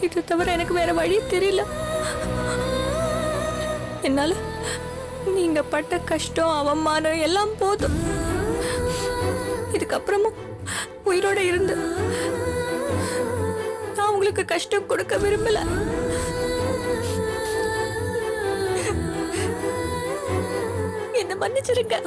இது தவிர எனக்கு வேற வழி தெரியல. என்னால நீங்க பட்ட கஷ்டம் அவமானம் எல்லாம் போதும். இதுக்கப்புறமும் உயிரோட இருந்து நான் உங்களுக்கு கஷ்டம் கொடுக்க விரும்பல. என்ன மன்னிச்சிருங்க.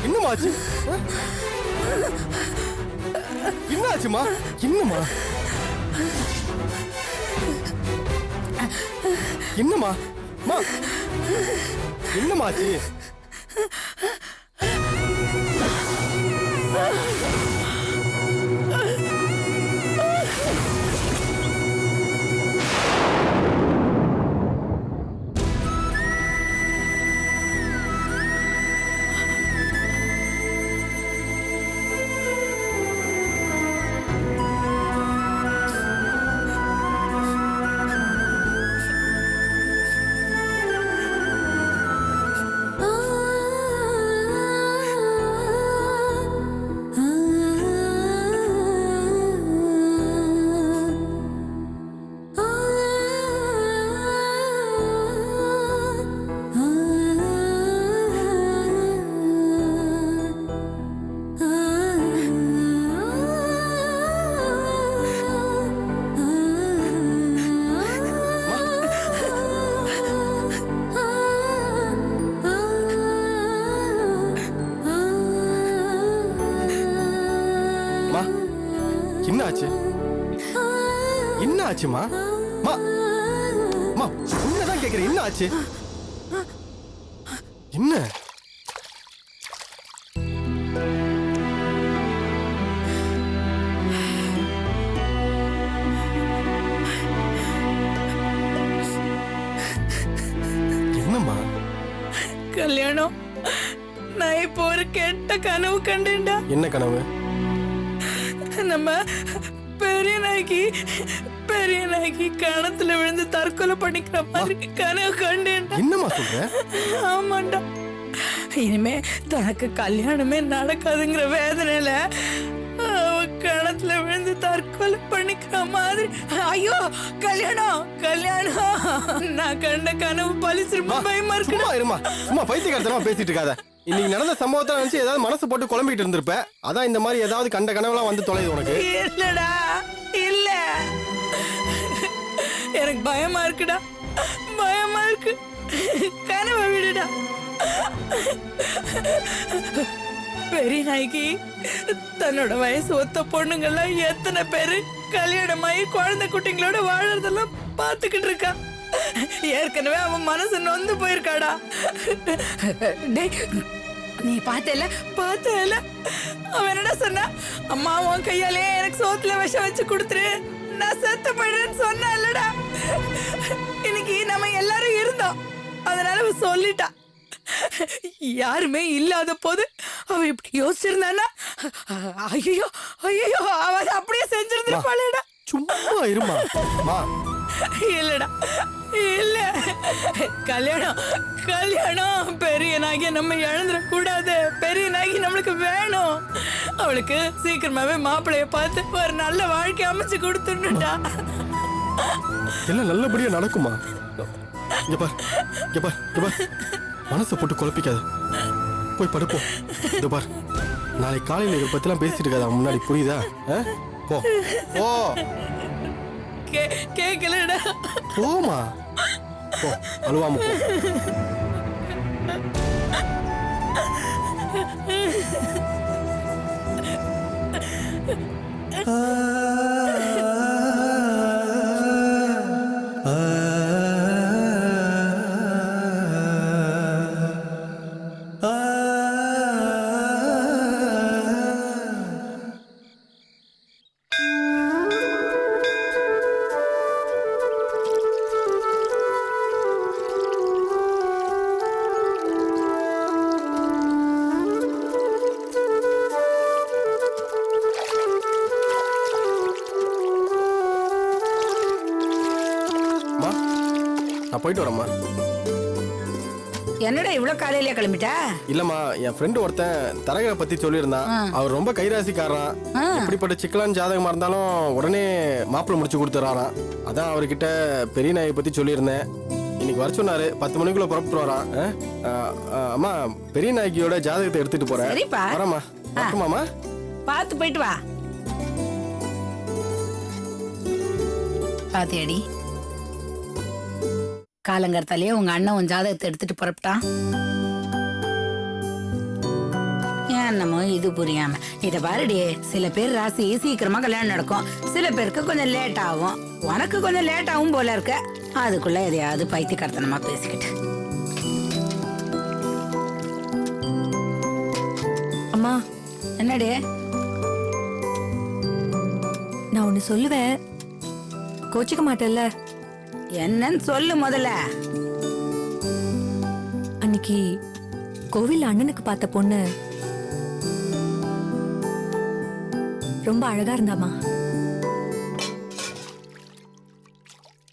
என்னமாச்சு? என்னாச்சுமா? என்னமா? என்னமா? மா என்னமாச்சு? என்னாச்சு? என்ன ஆச்சுமா? மா மா உன்னதான் கேக்குறேன். என்ன ஆச்சு? என்ன? என்னம்மா? கல்யாணம், நான் இப்போ ஒரு கெட்ட கனவு கண்டேன்டா. என்ன கனவு? நம்ம பெரிய நாய்க்கு கணத்துல விழுந்து தற்கொலை பண்ணிக்கிற மாதிரி கனவு கண்டேன். என்னம்மா சொல்ற? ஆமாண்டா. இனிமே தனக்கு கல்யாணமே நடக்காதுங்கிற வேதனையில கணத்துல விழுந்து தற்கொலை பண்ணிக்கிற மாதிரி. ஐயோ கல்யாணம் நான் கண்ட கனவு பலிச்சிருமா? பயமா இருக்கு. சும்மா பைத்தியக்காரத்தனமா பேசிட்டு இருக்காத. இன்னைக்கு நடந்த சம்பவத்தை நினைச்சு ஏதாவது மனசு போட்டு குழம்பிட்டு இருந்திருப்ப. அதான் இந்த மாதிரி ஏதாவது கண்ட கனவுலாம் வந்து தொலைது உனக்கு. இல்லடா, இல்ல, எனக்கு பயமா இருக்குடா, பயமா இருக்கு. கனவை விடுடா. பெரிய நாய்க்கு தன்னோட வயசு ஒத்த பொண்ணுங்கெல்லாம் எத்தனை பேரு கல்யாணமாயி குழந்தை குட்டிங்களோட வாழறதெல்லாம் பாத்துக்கிட்டு இருக்கா. ஏற்கனவே அவன் மனசு நொந்து போயிருக்காடா. நீ பார்த்தல அவன் என்னடா சொன்னா, அம்மா உன் கையாலே எனக்கு சோத்துல விஷம் வச்சு கொடுத்துரு, நான் செத்து போயிடுறேன்னு சொன்னேன்லடா. இன்னைக்கு நம்ம எல்லாரும் இருந்தோம். அத சொல்லிட்டா. யாருமே இல்லாத போது அவ இப்படி யோசிச்சிருந்தானா, ஐயோ ஐயோ, அவ அதை அப்படியே செஞ்சிருந்திருப்பாளேடா. சும்மா இருமா மா. இல்லடா, இல்ல, கல்யாணம் கல்யாணம் பெரியனாகி நம்ம இழந்துட கூடாது. பெரியனாகி நம்மளுக்கு வேணும். அவளுக்கு சீக்கிரமாவே மாப்பிள்ளைய பார்த்து ஒரு நல்ல வாழ்க்கை அமைச்சு கொடுத்துடா. எல்லாம் நல்லபடியா நடக்குமா? இங்க பார், இங்க பார், இங்க பார். மனசை போட்டு குழப்பிக்காத, போய் படுப்போம். இது பார், நாளைக்கு காலையில இதை பத்திலாம் பேசிட்டு இருக்காத முன்னாடி, புரியுதா? போ போ. கேக்கலடா. போமா, போ, அழுவாம போ. நான் போயிட்டு வரேம்மா. என்னடா இவ்வளவு காலையில கிளம்பிட்டா? இல்லம்மா, என் ஃப்ரெண்டு ஒருத்தன் தரகரை பத்தி சொல்லியிருந்தான். அவர் ரொம்ப கைராசிக்காரன். எப்படிப்பட்ட சிக்கலான ஜாதகமா இருந்தாலும் உடனே மாப்பிள்ளை முடிச்சு கொடுத்துறாராம். அதான் அவர்கிட்ட பெரிய நாயை பத்தி சொல்லியிருந்தேன். இன்னைக்கு வர சொன்னாரு, 10 மணிக்குள்ள புறப்பட்டு வரான். அம்மா, பெரிய நாய்க்கியோட ஜாதகத்தை எடுத்துட்டு போறேன். வரமா, வரட்டுமாமா? பார்த்து போயிட்டு வா. பாத்தியாடி, காலங்கர்த்தாலேயே உங்க அண்ணன் உன் ஜாதகத்தை எடுத்துட்டு புறப்பட்டான். என்னமோ இது புரியாம. இத பாருடி, சில பேர் ராசி சீக்கிரமா கல்யாணம் நடக்கும், சில பேருக்கு கொஞ்சம் லேட் ஆகும். உனக்கு கொஞ்சம் லேட் ஆகும் போல இருக்க. அதுக்குள்ள எதையாவது பைத்தியக்காரத்தனமா பேசிக்கிட்டு. அம்மா, என்னடி? நான் ஒண்ணு சொல்லுவேன், கோச்சிக்க மாட்டேல்ல? என்னன்னு சொல்லு முதல்ல. அன்னைக்கு கோவில் அண்ணனுக்கு பார்த்த பொண்ணு ரொம்ப அழகா இருந்தாமா.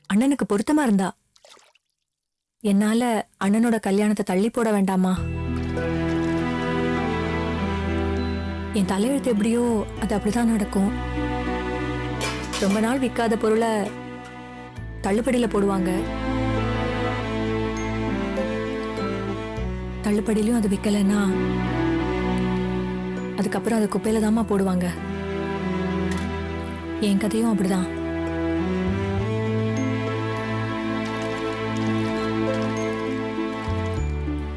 அண்ணனுக்கு பொருத்தமா இருந்தா. என்னால அண்ணனோட கல்யாணத்தை தள்ளி போட வேண்டாமா? என் தலையெழுத்து எப்படியோ அது அப்படிதான் நடக்கும். ரொம்ப நாள் விற்காத பொருளை தள்ளுபடியில போடுவாங்க. தள்ளுபடியிலும் அது விற்கலன்னா அதுக்கப்புறம் அது குப்பையில தாமா போடுவாங்க. என் கதையும் அப்படிதான்.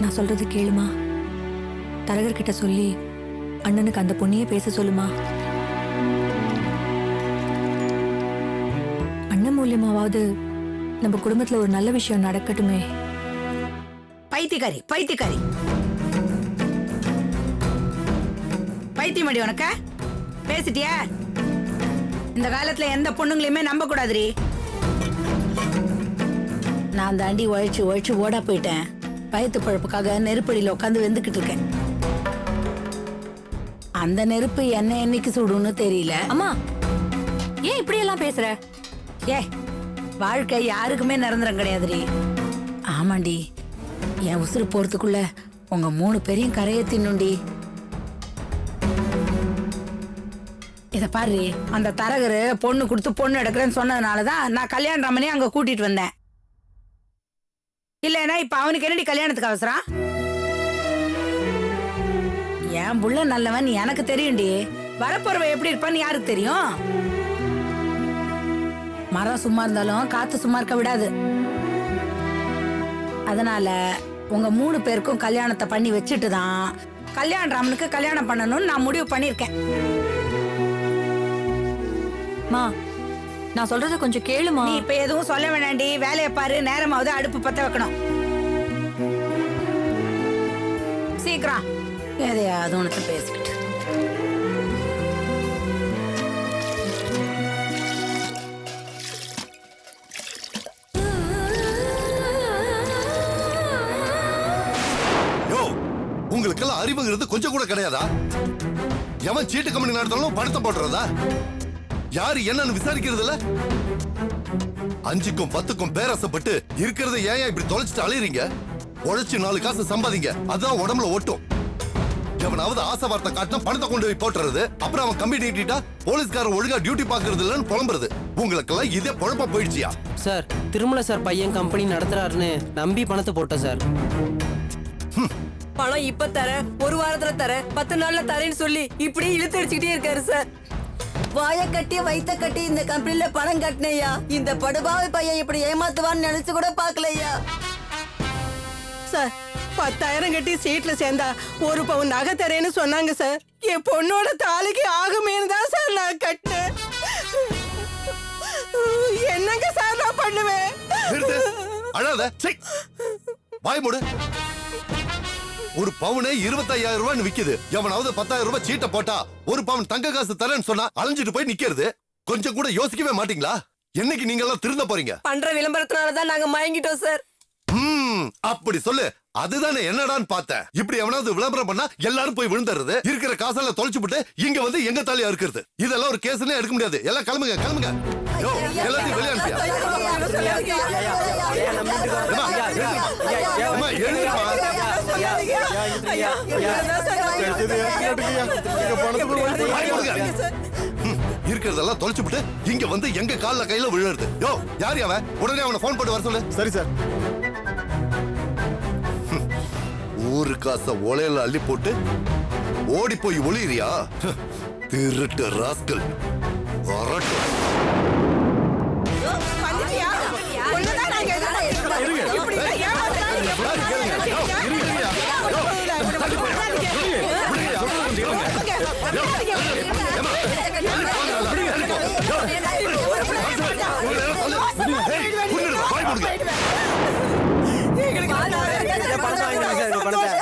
நான் சொல்றது கேளுமா. தரகர்கிட்ட சொல்லி அண்ணனுக்கு அந்த பொண்ணையே பேச சொல்லுமா. அண்ணன் மூலியமாவது நம்ம குடும்பத்துல ஒரு நல்ல விஷயம் நடக்கட்டுமே. பைத்தியக்காரி, பைத்தியக்காரி, பைத்தியமாடி உனக்க. பேசிட்டியா? இந்த காலத்துல எந்த பொண்ணுங்களையுமே நம்ப கூடாதுரி. நான் தாண்டி உழைச்சு உழைச்சு ஓடா போயிட்டேன். பயத்து பழப்புக்காக நெருப்படியில உட்காந்து வெந்துக்கிட்டு இருக்கேன். அந்த நெருப்பு என்ன என்னைக்கு சுடுன்னு தெரியல. அம்மா, ஏன் இப்படி எல்லாம் பேசுற? ஏ, வாழ்க்கை யாருக்குமே நிரந்தரம் கிடையாதுரி. ஆமாண்டி, என் உசுறு போறதுக்குள்ள உங்க 3 பேரையும் கரையை தின்னுண்டி. இத பாரு, அந்த தரகரு பொண்ணு கொடுத்து பொண்ணு எடுக்கிறேன்னு சொன்னதுனாலதான் நான் கல்யாண ராமனே அங்க கூட்டிட்டு வந்தேன். இல்லைன்னா இப்ப அவனுக்கு என்னடி கல்யாணத்துக்கு அவசரம்? என் புள்ள நல்லவன் எனக்கு தெரியும்டி. வரப்போறவ எப்படி இருப்பான்னு யாருக்கு தெரியும்? மரம் சும்மா இருந்தாலும் காத்து சும்மா இருக்க விடாது. அதனால உங்க 3 பேருக்கும் கல்யாணத்தை பண்ணி வச்சுட்டு தான் கல்யாண ராமனுக்கு கல்யாணம் பண்ணணும்னு நான் முடிவு பண்ணிருக்கேன். மா, நான் சொல்றத கொஞ்சம் கேளுமா. நீ இப்ப எதுவும் சொல்ல வேணாண்டி. வேலையை பாரு, நேரமாவது அடுப்பு பத்த வைக்கணும். சீக்கிரம் எதையாவது உனக்கு பேசிக்கிட்டு. உங்களுக்கெல்லாம் அறிவுங்கிறது கொஞ்சம் கூட கிடையாதா? எவன் சீட்டு கம்பெனி நடத்தாலும் பணத்தை போட்டுறதா? யாரு என்னன்னு விசாரிக்கிறது இல்ல? 5க்கும் 10க்கும் பேராசப்பட்டு இருக்கிறத ஏன் இப்படி தொலைச்சிட்டு அலையறீங்க? உழைச்சு 4 காசு சம்பாதிங்க, அதான் உடம்புல ஓட்டும். எவனாவது ஆசை வார்த்தை காட்டினா பணத்தை கொண்டு போய் போட்டுறது, அப்புறம் அவன் கம்பி நீட்டிட்டா போலீஸ்காரன் ஒழுங்கா டியூட்டி பாக்குறது இல்லன்னு புலம்புறது. உங்களுக்கெல்லாம் இதே பொழப்பா போயிடுச்சியா? சார் திருமலை சார் பையன் கம்பெனி நடத்துறாருன்னு நம்பி பணத்தை போட்டேன் சார். பணம் இப்ப தர, ஒரு வாரத்துல தர, 10 நாள்ல தரேன்னு சொல்லி இப்படி இழுத்து அடிச்சுக்கிட்டே இருக்காரு சார். வாய கட்டி வைத்த கட்டி இந்த கம்பெனில பணம் கட்டினையா. இந்த படுபாவி பையன் இப்படி ஏமாத்துவான்னு நினைச்சு கூட பாக்கலையா சார். 10,000 கட்டி சீட்ல சேர்ந்தா 1 பவுன் நகை தரேன்னு சொன்னாங்க சார். என் பொண்ணோட தாலிக்கு ஆகுமேனு தான் சார் நான் கட்டினேன். என்னங்க சார் நான் பண்ணுவேன்? நிறுத்து. அழாத. சீ. வாய் மூடு. ஒரு பவுனே 25,000 ரூபான்னு விக்குது. எவனாவது 10,000 ரூபாய் சீட்டை போட்டா 1 பவுன் தங்க காசு தரேன்னு சொன்னா அலைஞ்சிட்டு போய் நிக்கிறது. கொஞ்சம் கூட யோசிக்கவே மாட்டீங்களா? என்னைக்கு நீங்க எல்லாம் திருந்த போறீங்க? பண்ற விளம்பரத்தினாலதான் நாங்க மயங்கிட்டோம் சார். அப்படி சொல்லு. அதுதானே என்னடான்னு பார்த்தேன். இப்படி எவனாவது விளம்பரம் பண்ணா எல்லாரும் போய் விழுந்துறது, இருக்கிற காசெல்லாம் தொலைச்சுட்டு இங்க வந்து எங்க தாலியா இருக்கிறது. இதெல்லாம் ஒரு கேஸ்னே எடுக்க முடியாது. எல்லாம் கிளம்புங்க கிளம்புங்க. யோ, எல்லாத்தையும் வெளியே அனுப்பியா? அம்மா, எழுதுமா. இருக்கிறதெல்லாம் தொலைச்சுட்டு இங்க வந்து எங்க கால்ல கையில விழுறது. யோ, யார் அவன்? உடனே அவனை போன் போட்டு வர சொல்லு. சரி சார். ஊரு காச ஒலையில அள்ளி போட்டு ஓடி போய் ஒளிறியா? திருட்டு ராஸ்கல். வரட்டும். வந்துட்டியா? ஒண்ணுதான் நாங்க எதிர்பார்க்கிறோம். இப்படி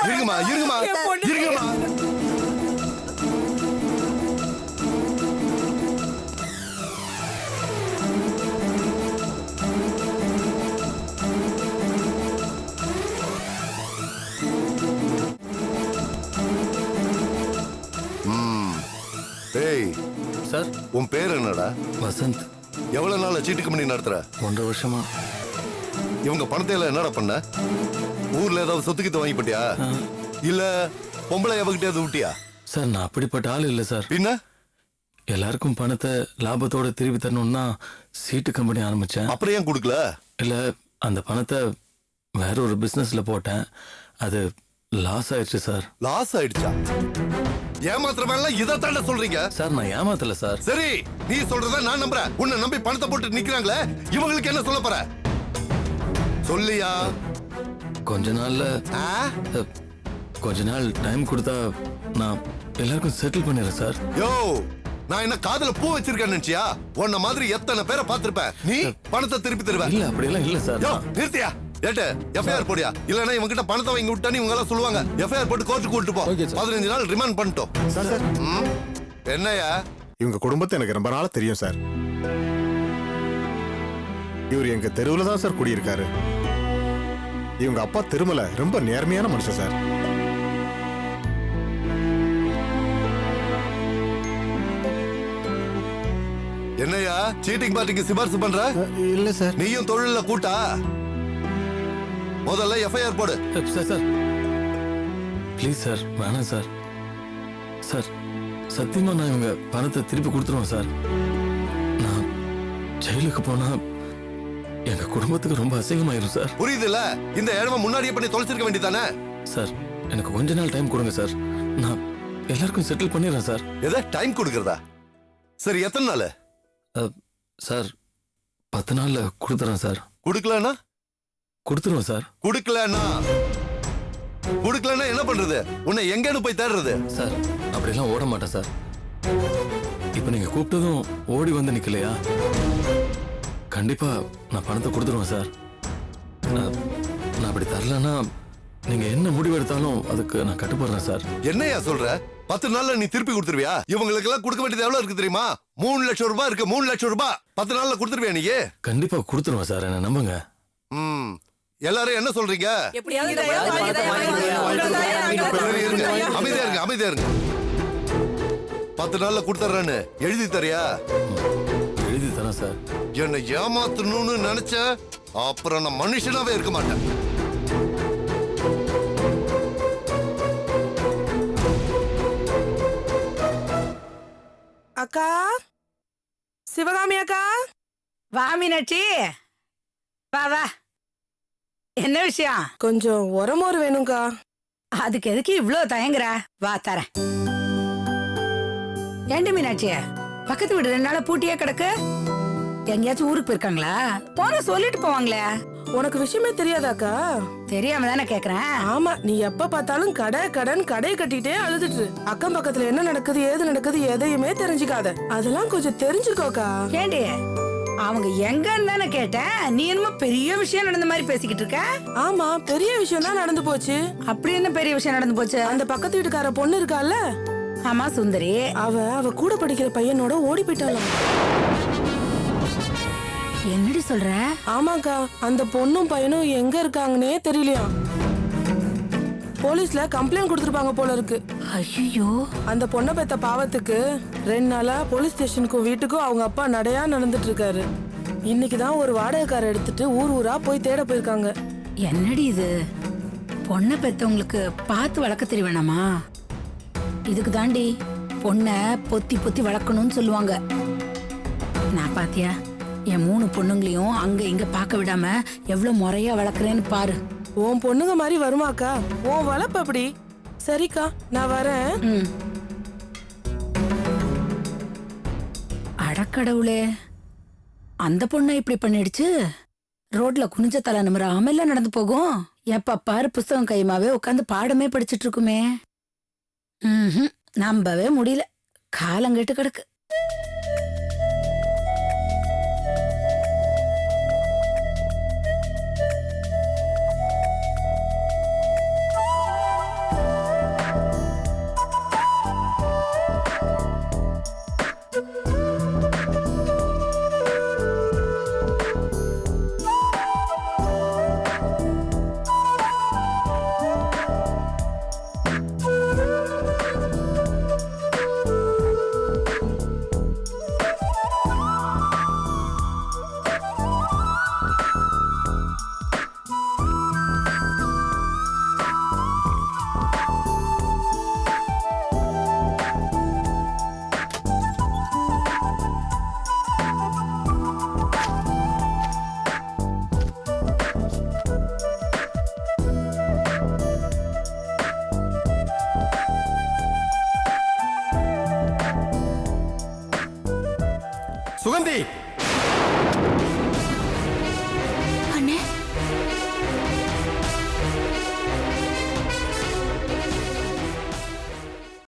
இருங்கம்மா இருங்கம்மா இருங்கம்மா. ஏய் சார். உன் பேர் என்னடா? வசந்த். எவ்வளவு நாள் சீட்டு கம்பெனி நடத்துற? 1.5 வருஷமா. இவங்க பணத்தை எல்லாம் என்னடா பண்ண? ஊர்ல ஏதாவது சொத்துக்கிட்டு வாங்கி போட்டியா? இல்ல பொம்பளை எவகிட்டயாவது விட்டியா? சார் நான் அப்படிப்பட்ட ஆள் இல்லை சார். பின்ன எல்லாருக்கும் பணத்தை லாபத்தோட திருப்பி தரணும்னா சீட்டு கம்பெனி ஆரம்பிச்சேன். அப்புறம் ஏன் கொடுக்கல? இல்ல அந்த பணத்தை வேற ஒரு பிசினஸ்ல போட்டேன். அது லாஸ் ஆயிடுச்சு சார். லாஸ் ஆயிடுச்சா? ஏமாத்திரமெல்லாம் இதைத்தாண்ட சொல்றீங்க? சார் நான் ஏமாத்தல சார். சரி, நீ சொல்றத நான் நம்புறேன். உன்னை நம்பி பணத்தை போட்டு நிக்கிறாங்களே, இவங்களுக்கு என்ன சொல்ல போற? சொல்லியா? கொஞ்ச நாள் டைம் கொடுத்தா நான் எல்லாருக்கும் செட்டில் பண்ணிடுறேன் சார். யோ, நான் என்ன காதுல பூ வச்சிருக்கேன்னு நினைச்சியா? உன்ன மாதிரி எத்தனை பேரை பார்த்திருப்பேன். நீ பணத்தை திருப்பி தருவ? இல்ல அப்படியெல்லாம் இல்ல சார். யோ, நிறுத்தியா? ஏட்டு எஃப்ஐஆர் போடியா? இல்லனா இவங்க கிட்ட பணத்தை வாங்கி விட்டானே இவங்க எல்லாம் சொல்லுவாங்க. எஃப்ஐஆர் போட்டு கோர்ட்டுக்கு கூட்டிட்டு போ. 15 நாள் ரிமாண்ட் பண்ணிட்டோம். சார் என்னையா? இவங்க குடும்பத்தை எனக்கு ரொம்ப நாளா தெரியும் சார். இவர் எங்க தெருவுல தான் சார் குடியிருக்காரு. இவங்க அப்பா திருமலை ரொம்ப நேர்மையான மனுஷன் சார். என்னையா சீட்டிங் பார்ட்டிக்கு சிபாரிசு பண்ற? இல்ல சார். நீயும் தொழில கூட்டா? முதல்ல எஃப்ஐஆர் போடு. சார் ப்ளீஸ் சார், வேணாம் சார். சார் சத்தியமா நான் இவங்க பணத்தை திருப்பி கொடுத்துருவேன் சார். நான் ஜெயிலுக்கு போனா எங்க குடும்பத்துக்கு ரொம்ப அசிங்கமாயிரும் சார். புரியுதுல்ல? இந்த ஏழமை முன்னாடியே பண்ணி தொலைச்சிருக்க வேண்டியதானே? சார் எனக்கு கொஞ்ச நாள் டைம் கொடுங்க சார். நான் எல்லாருக்கும் செட்டில் பண்ணிடுறேன் சார். எதை டைம் கொடுக்கறதா? சரி, எத்தனை நாள்? சார் 10 நாள்ல கொடுத்துறேன் சார். கொடுக்கலன்னா? கொடுத்துருவேன் சார். கொடுக்கலன்னா என்ன பண்றது? உன்னை எங்கன்னு போய் தேடுறது? சார் அப்படிலாம் ஓட மாட்டேன் சார். இப்ப நீங்க கூப்பிட்டதும் ஓடி வந்து நிக்கலையா? கண்டிப்பா நான் பணத்தை கொடுத்துருவேன் சார். நான் அப்படி தரலன்னா நீங்க என்ன முடிவு எடுத்தாலும் அதுக்கு நான் கட்டுப்படுறேன் சார். என்னையா சொல்ற? 10 நாள்ல நீ திருப்பி கொடுத்துருவியா? இவங்களுக்கு எல்லாம் கொடுக்க வேண்டியது எவ்வளவு இருக்கு தெரியுமா? 3 லட்சம் ரூபாய் இருக்கு. 3 லட்சம் ரூபாய் 10 நாள்ல கொடுத்துருவியா நீ? கண்டிப்பா கொடுத்துருவேன் சார், என்ன நம்புங்க. எல்லாரும் என்ன சொல்றீங்க? எப்படியாவது இந்த இதையா பணத்தை வாங்கி வாங்கி சரி, இருங்க. அமைதியா இருங்க, அமைதியா இருங்க. 10 நாள்ல கொடுத்துறேன்னு எழுதி தரியா? எழுதி தரேன் சார். என்னை ஏமாத்தணும்னு நினைச்ச அப்புறம் நான் மனுஷனாவே இருக்க மாட்டேன். அக்கா, சிவகாமி அக்கா, வா மீனாட்சி, வா வா. என்ன விஷயம்? கொஞ்சம் உரமோர் வேணும்க்கா. அதுக்கு எதுக்கு இவ்ளோ தயங்குற? வா தரேன். ஏண்டி மீனாட்சி, பக்கத்து வீடு 2 நாளா பூட்டியே கிடக்கு? எங்கேயாச்சும் ஊருக்கு போயிருக்காங்களா? போன சொல்லிட்டு போவாங்களே. உனக்கு விஷயமே தெரியாதாக்கா? தெரியாம தானே கேக்குறேன். ஆமா, நீ எப்ப பார்த்தாலும் கடையை கட்டிட்டே அழுதுட்டு அக்கம் பக்கத்துல என்ன நடக்குது ஏது நடக்குது எதையுமே தெரிஞ்சுக்காத. அதெல்லாம் கொஞ்சம் தெரிஞ்சுக்கோக்கா. ஏண்டி, அவங்க எங்கன்னு தானே கேட்டேன். நீ என்னமோ பெரிய விஷயம் நடந்த மாதிரி பேசிக்கிட்டு இருக்க. ஆமா, பெரிய விஷயம் தான் நடந்து போச்சு. அப்படி என்ன பெரிய விஷயம் நடந்து போச்சு? அந்த பக்கத்து வீட்டுக்கார பொண்ணு இருக்கால, ஆமா சுந்தரி, அவ கூட படிக்கிற பையனோட ஓடி போயிட்டாளாம். என்னடி சொல்ற? ஆமாக்கா, அந்த பொண்ணும் பையனும் எங்க இருக்காங்கன்னே தெரியலையா. போலீஸ்ல கம்ப்ளைண்ட் கொடுத்துருப்பாங்க போல இருக்கு. ஐயோ, அந்த பொண்ணை பெத்த பாவத்துக்கு 2 நாளா போலீஸ் ஸ்டேஷனுக்கும் வீட்டுக்கும் அவங்க அப்பா நடையா நடந்துட்டு இருக்காரு. இன்னைக்குதான் ஒரு வாடகைக்கார எடுத்துட்டு ஊர் ஊரா போய் தேட போயிருக்காங்க. என்னடி இது? பொண்ணை பெத்தவங்களுக்கு பார்த்து வளர்க்க தெரிய வேணாமா? இதுக்கு தாண்டி பொண்ணை பொத்தி பொத்தி வளர்க்கணும்னு சொல்லுவாங்க. நான் பாத்தியா, என் 3 பொண்ணுங்களையும் அங்க இங்க பார்க்க விடாம எவ்வளவு முறையா வளர்க்குறேன்னு பாரு. உன் பொண்ணுங்க மாதிரி வருமாக்கா? உன் வளர்ப்பு அப்படி. சரிக்கா, நான் வரேன். ம். அடக்கடவுளே, அந்த பொண்ணை இப்படி பண்ணிடுச்சு. ரோட்ல குனிஞ்ச தலை நிமிராம எல்லாம் நடந்து போகும். எப்ப பாரு புஸ்தகம் கைமாவே உட்காந்து பாடமே படிச்சிட்டு இருக்குமே. நம்பவே முடியல. காலங்கெட்டு கிடக்கு. சுகந்தி